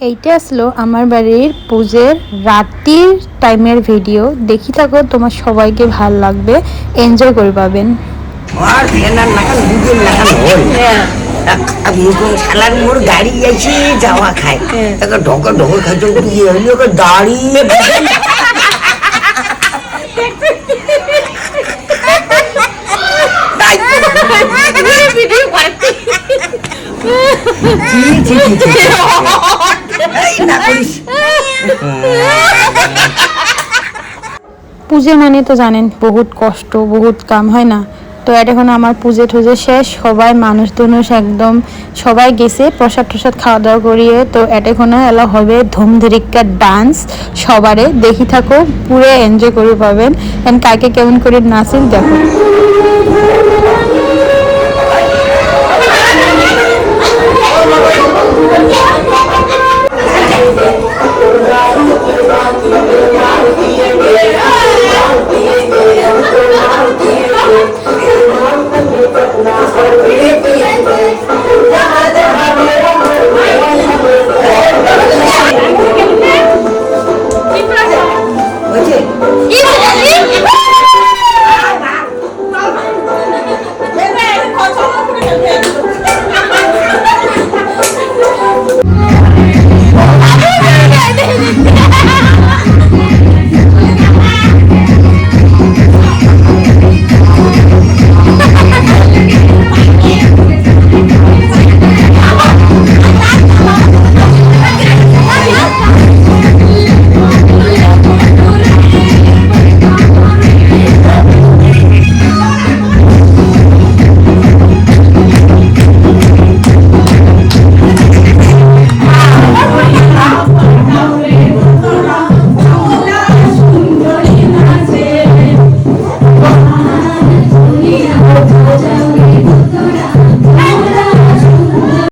এইটা আসলো আমার বাড়ির পুজোর রাত্রির টাইমের ভিডিও। দেখি থাকো, তোমার সবাইকে ভাল লাগবে, এনজয় করে পাবেন। আর ফেনার নাকাল দুজন নাকাল হল মুকুন শালার মোর গাড়ি আছে যাওয়া খায় একটা ঢকা ঢকা খাইতে দিয়ে হইলো দাঁড়িয়ে পুজো মানে তো জানেন বহুত কষ্ট, বহুত কাম, হয় না? তো এটা এখন আমার পুজো টুজো শেষ, সবাই মানুষ টুনুষ একদম সবাই গেছে প্রসাদ টসাদ খাওয়া দাওয়া করিয়ে। তো এটা এখন এলা হবে ধুমধুরিক্কা ডান্স, সবারে দেখি থাকো, পুরো এনজয় করে পাবেন। এন্ড কাকে কেমন করে নাচেন দেখো।